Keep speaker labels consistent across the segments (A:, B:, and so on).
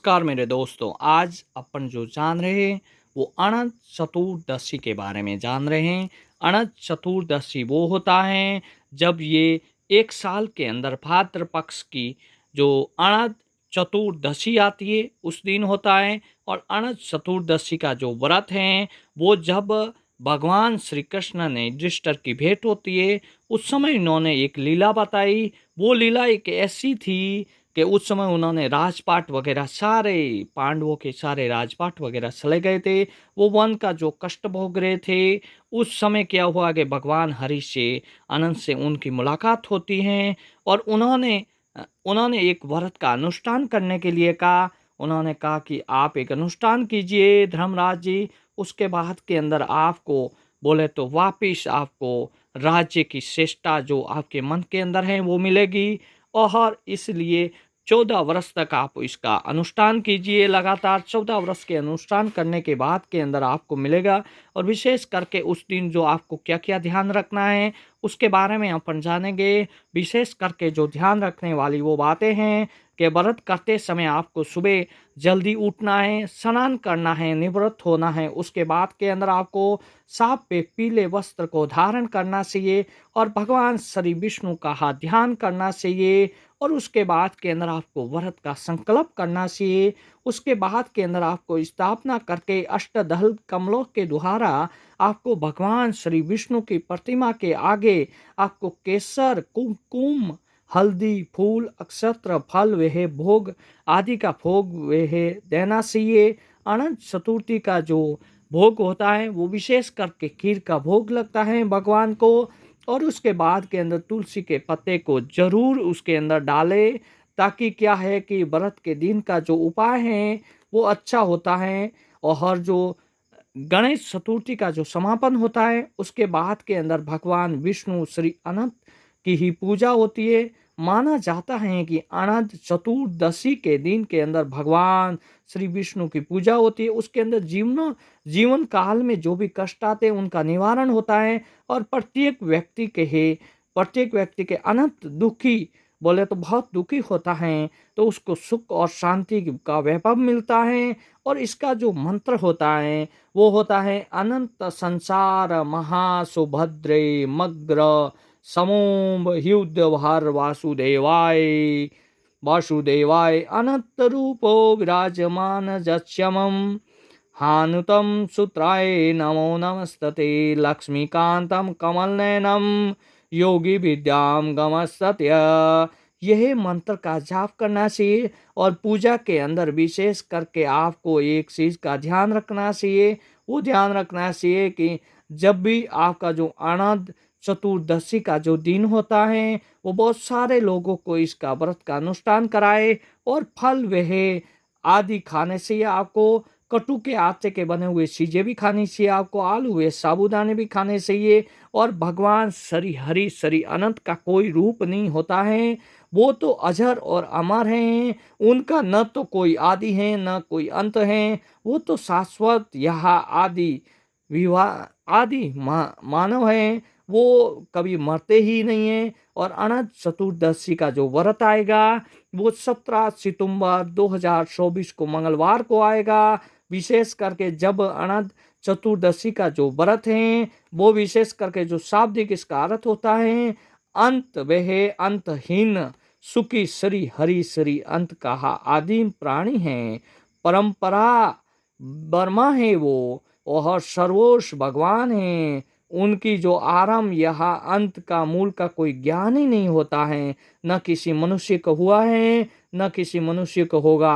A: नमस्कार मेरे दोस्तों। आज अपन जो जान रहे हैं वो अनंत चतुर्दशी के बारे में जान रहे हैं। अनंत चतुर्दशी वो होता है जब ये एक साल के अंदर भाद्र पक्ष की जो अनंत चतुर्दशी आती है उस दिन होता है। और अनंत चतुर्दशी का जो व्रत है वो जब भगवान श्री कृष्ण ने युधिष्ठिर की भेंट होती है उस समय इन्होंने एक लीला बताई। वो लीला एक ऐसी थी कि उस समय उन्होंने राजपाट वगैरह सारे पांडवों के सारे राजपाट वगैरह चले गए थे। वो वन का जो कष्ट भोग रहे थे उस समय क्या हुआ कि भगवान हरि से अनंत से उनकी मुलाकात होती है। और उन्होंने एक व्रत का अनुष्ठान करने के लिए कहा। उन्होंने कहा कि आप एक अनुष्ठान कीजिए धर्मराज जी, उसके बाद के अंदर आपको बोले तो वापिस आपको राज्य की श्रेष्ठता जो आपके मन के अंदर है वो मिलेगी। और इसलिए 14 वर्ष तक आप इसका अनुष्ठान कीजिए। लगातार 14 वर्ष के अनुष्ठान करने के बाद के अंदर आपको मिलेगा। और विशेष करके उस दिन जो आपको क्या क्या ध्यान रखना है उसके बारे में अपन जानेंगे। विशेष करके जो ध्यान रखने वाली वो बातें हैं कि व्रत करते समय आपको सुबह जल्दी उठना है, स्नान करना है, निवृत्त होना है। उसके बाद के अंदर आपको साफ पे पीले वस्त्र को धारण करना चाहिए और भगवान श्री विष्णु का ध्यान करना चाहिए। और उसके बाद के अंदर आपको व्रत का संकल्प करना चाहिए। उसके बाद के अंदर आपको स्थापना करके अष्टदल कमलों के द्वारा आपको भगवान श्री विष्णु की प्रतिमा के आगे आपको केसर, कुमकुम, हल्दी, फूल, अक्षत्र, फल वह भोग आदि का भोग वह देना चाहिए। अनंत चतुर्थी का जो भोग होता है वो विशेष करके खीर का भोग लगता है भगवान को। और उसके बाद के अंदर तुलसी के पत्ते को जरूर उसके अंदर डाले, ताकि क्या है कि व्रत के दिन का जो उपाय है वो अच्छा होता है। और जो गणेश चतुर्थी का जो समापन होता है उसके बाद के अंदर भगवान विष्णु श्री अनंत की ही पूजा होती है। माना जाता है कि अनंत चतुर्दशी के दिन के अंदर भगवान श्री विष्णु की पूजा होती है। उसके अंदर जीवन काल में जो भी कष्ट आते हैं उनका निवारण होता है। और प्रत्येक व्यक्ति के अनंत दुखी बोले तो बहुत दुखी होता है तो उसको सुख और शांति का वैभव मिलता है। और इसका जो मंत्र होता है वो होता है अनंत संसार महासुभद्रे मग्र समोम युद्ध भार वासुदेवाय वासुदेवाय अनंत रूपो विराजमान जक्ष्यमं हानुतं सूत्राय नमो नमस्तते लक्ष्मीकांतं कमलनयनं योगी विद्याम गमस्तत्य। यह मंत्र का जाप करना चाहिए। और पूजा के अंदर विशेष करके आपको एक चीज़ का ध्यान रखना चाहिए। वो ध्यान रखना चाहिए कि जब भी आपका जो अनंत चतुर्दशी का जो दिन होता है वो बहुत सारे लोगों को इसका व्रत का अनुष्ठान कराए। और फल वह आदि खाने से आपको कटु के आटे के बने हुए चीजें भी खानी चाहिए, आपको आलू हुए साबूदाने भी खाने चाहिए। और भगवान श्री हरि श्री अनंत का कोई रूप नहीं होता है, वो तो अजर और अमर हैं। उनका न तो कोई आदि है न कोई अंत है। वो तो शाश्वत यह आदि विवाह आदि मानव है, वो कभी मरते ही नहीं है। और अनंत चतुर्दशी का जो व्रत आएगा वो 17 सितंबर 2024 को मंगलवार को आएगा। विशेष करके जब अनंत चतुर्दशी का जो व्रत है वो विशेष करके जो शाब्दिक इसका अर्थ होता है अंत वह अंतहीन सुखी श्री हरि श्री अंत का आदिम प्राणी है, परंपरा बर्मा है वो, और सर्वोश भगवान है। उनकी जो आरंभ यह अंत का मूल का कोई ज्ञान ही नहीं होता है, न किसी मनुष्य को हुआ है न किसी मनुष्य को होगा।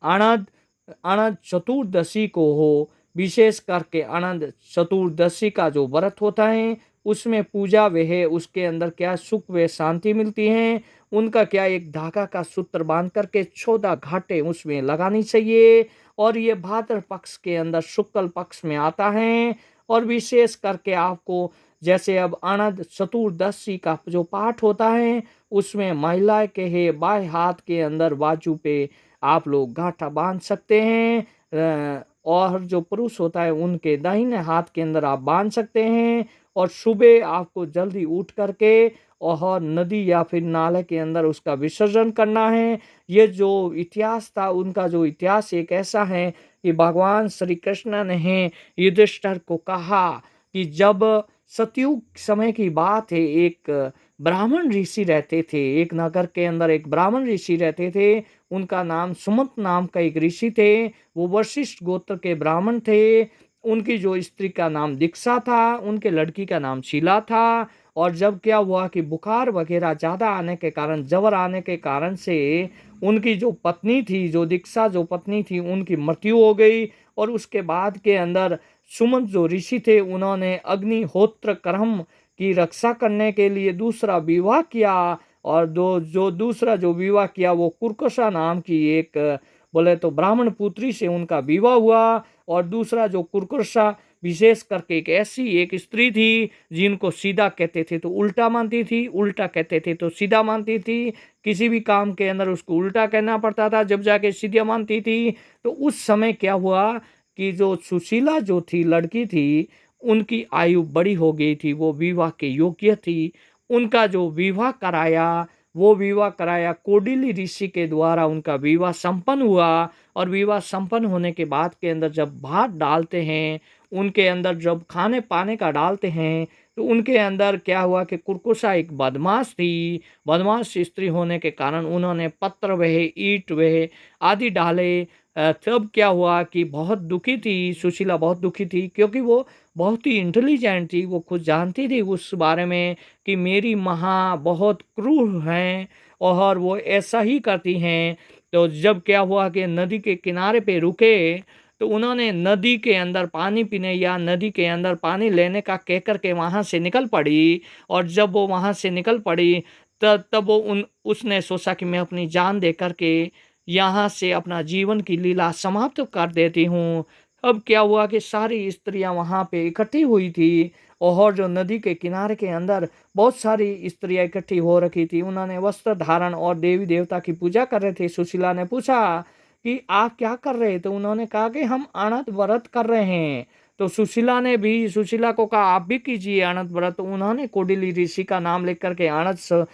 A: अनंत अनंत चतुर्दशी को हो, विशेष करके अनंत चतुर्दशी का जो व्रत होता है उसमें पूजा वह उसके अंदर क्या सुख व शांति मिलती है। उनका क्या एक धागा का सूत्र बांध करके 14 घाटे उसमें लगानी चाहिए। और ये भाद्र पक्ष के अंदर शुक्ल पक्ष में आता है। और विशेष करके आपको जैसे अब अनंत चतुर्दशी का जो पाठ होता है उसमें महिला के है बाएं हाथ के अंदर बाजू पे आप लोग गांठा बांध सकते हैं। और जो पुरुष होता है उनके दाहिने हाथ के अंदर आप बांध सकते हैं। और सुबह आपको जल्दी उठ करके और नदी या फिर नाले के अंदर उसका विसर्जन करना है। ये जो इतिहास था, उनका जो इतिहास एक ऐसा है कि भगवान श्री कृष्ण ने युधिष्ठिर को कहा कि जब सतयुग समय की बात है, एक ब्राह्मण ऋषि रहते थे, एक नगर के अंदर एक ब्राह्मण ऋषि रहते थे। उनका नाम सुमंत नाम का एक ऋषि थे। वो वशिष्ठ गोत्र के ब्राह्मण थे। उनकी जो स्त्री का नाम दीक्षा था, उनके लड़की का नाम शीला था। और जब क्या हुआ कि बुखार वगैरह ज़्यादा आने के कारण, जबर आने के कारण से उनकी जो पत्नी थी, जो दीक्षा जो पत्नी थी, उनकी मृत्यु हो गई। और उसके बाद के अंदर सुमंत जो ऋषि थे, उन्होंने अग्निहोत्र कर्म की रक्षा करने के लिए दूसरा विवाह किया। और जो दूसरा जो विवाह किया, वो कुरकुशा नाम की एक बोले तो ब्राह्मण पुत्री से उनका विवाह हुआ। और दूसरा जो कुरकुशा विशेष करके एक ऐसी एक स्त्री थी जिनको सीधा कहते थे तो उल्टा मानती थी, उल्टा कहते थे तो सीधा मानती थी। किसी भी काम के अंदर उसको उल्टा कहना पड़ता था, जब जाके सीधा मानती थी। तो उस समय क्या हुआ कि जो सुशीला जो थी, लड़की थी, उनकी आयु बड़ी हो गई थी, वो विवाह के योग्य थी। उनका जो विवाह कराया, वो विवाह कराया कोडिली ऋषि के द्वारा उनका विवाह संपन्न हुआ। और विवाह संपन्न होने के बाद के अंदर जब भात डालते हैं, उनके अंदर जब खाने पाने का डालते हैं, तो उनके अंदर क्या हुआ कि कुरकुसा एक बदमाश थी। बदमाश स्त्री होने के कारण उन्होंने पत्र वह, ईंट वह आदि डाले। तब क्या हुआ कि बहुत दुखी थी सुशीला, बहुत दुखी थी, क्योंकि वो बहुत ही इंटेलिजेंट थी। वो खुद जानती थी उस बारे में कि मेरी माँ बहुत क्रूर हैं और वो ऐसा ही करती हैं। तो जब क्या हुआ कि नदी के किनारे पे रुके, तो उन्होंने नदी के अंदर पानी पीने या नदी के अंदर पानी लेने का कह कर के वहाँ से निकल पड़ी। और जब वो वहाँ से निकल पड़ी, तब वो उसने सोचा कि मैं अपनी जान दे करके यहाँ से अपना जीवन की लीला समाप्त कर देती हूँ। अब क्या हुआ कि सारी स्त्रियाँ वहाँ पे इकट्ठी हुई थी। और जो नदी के किनारे के अंदर बहुत सारी स्त्रियाँ इकट्ठी हो रखी थी, उन्होंने वस्त्र धारण और देवी देवता की पूजा कर रहे थे। सुशीला ने पूछा कि आप क्या कर रहे? तो उन्होंने कहा कि हम अनंत व्रत कर रहे हैं। तो सुशीला को कहा आप भी कीजिए अनंत व्रत। तो उन्होंने कोडिली ऋषि का नाम लेकर के अनंत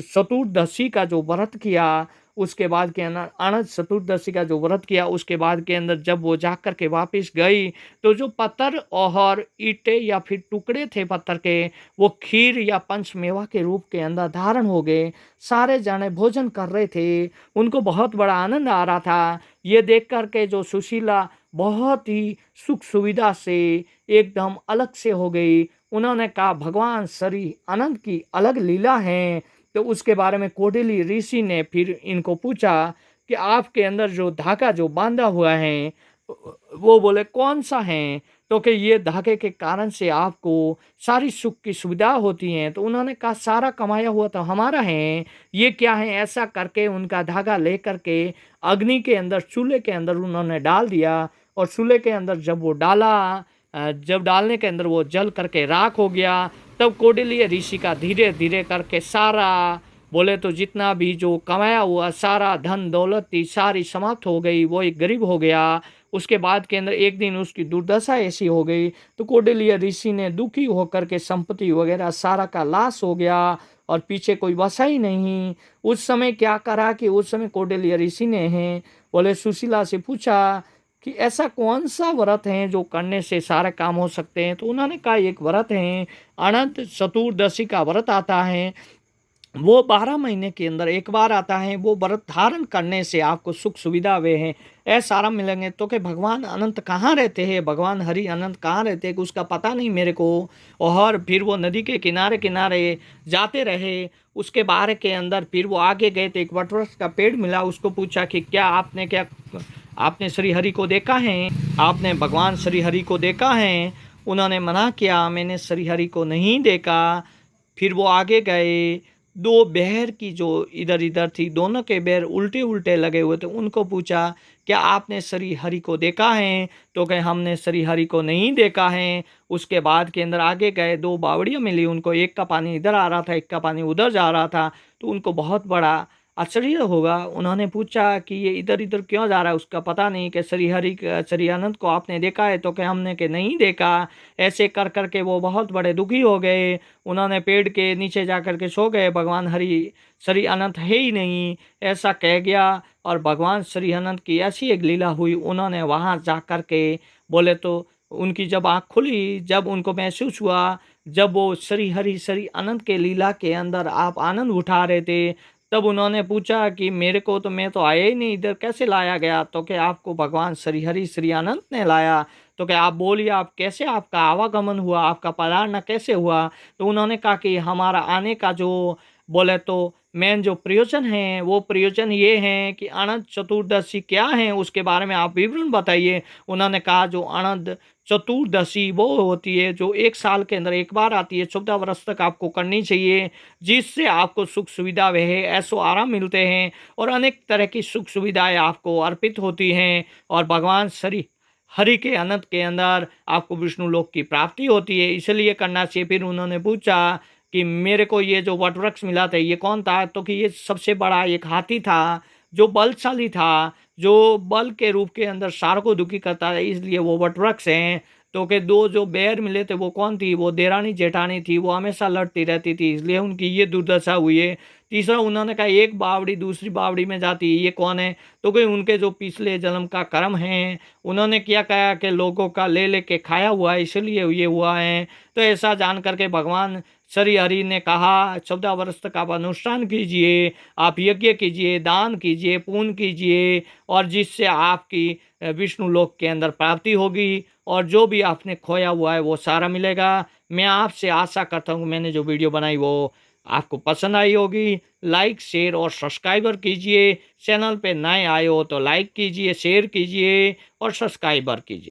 A: चतुर्दशी का जो व्रत किया, उसके बाद के अंदर अनंत चतुर्दशी का जो व्रत किया, उसके बाद के अंदर जब वो जा कर के वापस गई, तो जो पत्थर और ईंटें या फिर टुकड़े थे पत्थर के, वो खीर या पंचमेवा के रूप के अंदर धारण हो गए। सारे जने भोजन कर रहे थे, उनको बहुत बड़ा आनंद आ रहा था। ये देख कर के जो सुशीला बहुत ही सुख सुविधा से एकदम अलग से हो गई। उन्होंने कहा भगवान श्री अनंत की अलग लीला है। तो उसके बारे में कोडिली ऋषि ने फिर इनको पूछा कि आपके अंदर जो धागा जो बांधा हुआ है, वो बोले कौन सा है? तो कि ये धागे के कारण से आपको सारी सुख की सुविधा होती हैं। तो उन्होंने कहा सारा कमाया हुआ तो हमारा है, ये क्या है? ऐसा करके उनका धागा ले करके अग्नि के अंदर, चूल्हे के अंदर उन्होंने डाल दिया। और चूल्हे के अंदर जब वो डाला, जब डालने के अंदर वो जल करके राख हो गया, तब कौटिल्य ऋषि का धीरे धीरे करके सारा बोले तो जितना भी जो कमाया हुआ सारा धन दौलत थी, सारी समाप्त हो गई। वो एक गरीब हो गया। उसके बाद के अंदर एक दिन उसकी दुर्दशा ऐसी हो गई, तो कौटिल्य ऋषि ने दुखी होकर के संपत्ति वगैरह सारा का लाश हो गया और पीछे कोई बसा ही नहीं। उस समय क्या करा कि उस समय कौटिल्य ऋषि ने बोले सुशीला से पूछा कि ऐसा कौन सा व्रत है जो करने से सारे काम हो सकते हैं? तो उन्होंने कहा एक व्रत है, अनंत चतुर्दशी का व्रत आता है, वो 12 महीने के अंदर एक बार आता है। वो व्रत धारण करने से आपको सुख सुविधा वे हैं, ऐसा आराम मिलेंगे। तो कि भगवान अनंत कहाँ रहते हैं, भगवान हरि अनंत कहाँ रहते हैं, उसका पता नहीं मेरे को। और फिर वो नदी के किनारे किनारे जाते रहे। उसके बारे के अंदर फिर वो आगे गए तो एक वटवृक्ष का पेड़ मिला। उसको पूछा कि क्या आपने श्री हरि को देखा है? आपने भगवान श्री हरि को देखा है? उन्होंने मना किया, मैंने श्री हरि को नहीं देखा। फिर वो आगे गए, दो बहर की जो इधर इधर थी, दोनों के बैर उल्टे उल्टे लगे हुए थे। उनको पूछा क्या आपने श्री हरि को देखा है? तो कहे हमने श्री हरि को नहीं देखा है। उसके बाद के अंदर आगे गए, दो बावड़ियाँ मिली उनको, एक का पानी इधर आ रहा था, एक का पानी उधर जा रहा था। तो उनको बहुत बड़ा आश्चर्य होगा। उन्होंने पूछा कि ये इधर-इधर क्यों जा रहा है? उसका पता नहीं कि श्री अनंत को आपने देखा है? तो क्या हमने कि नहीं देखा। ऐसे कर के वो बहुत बड़े दुखी हो गए। उन्होंने पेड़ के नीचे जाकर के सो गए, भगवान श्री अनंत है ही नहीं, ऐसा कह गया। और भगवान श्री अनंत की ऐसी एक लीला हुई, उन्होंने वहाँ जा कर के बोले तो उनकी जब आँख खुली, जब उनको महसूस हुआ, जब वो श्री अनंत के लीला के अंदर आप आनंद उठा रहे थे, तब उन्होंने पूछा कि मेरे को तो मैं तो आया ही नहीं, इधर कैसे लाया गया? तो क्या आपको भगवान श्री अनंत ने लाया? तो क्या आप बोलिए, आप कैसे आपका आवागमन हुआ, आपका पधारना कैसे हुआ? तो उन्होंने कहा कि हमारा आने का जो बोले तो मेन जो प्रयोजन है, वो प्रयोजन ये है कि अनंत चतुर्दशी क्या है, उसके बारे में आप विवरण बताइए। उन्होंने कहा जो अनंत चतुर्दशी वो होती है जो 1 साल के अंदर 1 बार आती है, 14 वर्ष तक आपको करनी चाहिए, जिससे आपको सुख सुविधा वह ऐशो आराम मिलते हैं और अनेक तरह की सुख सुविधाएँ आपको अर्पित होती हैं और भगवान श्री हरि के अनंत के अंदर आपको विष्णु लोक की प्राप्ति होती है, इसलिए करना चाहिए। फिर उन्होंने पूछा कि मेरे को ये जो वटवृक्ष मिला था ये कौन था? तो कि ये सबसे बड़ा एक हाथी था, जो बलशाली था, जो बल के रूप के अंदर सारों को दुखी करता है, इसलिए वो वटवृक्ष हैं। तो के 2 जो बेर मिले थे वो कौन थी? वो देरानी-जेठानी थी, वो हमेशा लड़ती रहती थी, इसलिए उनकी ये दुर्दशा हुई है। तीसरा उन्होंने कहा एक बावड़ी दूसरी बावड़ी में जाती है, ये कौन है? तो कि उनके जो पिछले जन्म का कर्म है, उन्होंने क्या कहा कि लोगों का ले के खाया हुआ है, इसलिए ये हुआ है। तो ऐसा जान कर के भगवान श्री हरि ने कहा 14 वर्ष तक आप अनुष्ठान कीजिए, आप यज्ञ कीजिए, दान कीजिए, पुण्य कीजिए और जिससे आपकी विष्णु लोक के अंदर प्राप्ति होगी और जो भी आपने खोया हुआ है वो सारा मिलेगा। मैं आपसे आशा करता हूँ मैंने जो वीडियो बनाई वो आपको पसंद आई होगी। लाइक, शेयर और सब्सक्राइबर कीजिए। चैनल पे नए आए हो तो लाइक कीजिए, शेयर कीजिए और सब्सक्राइबर कीजिए।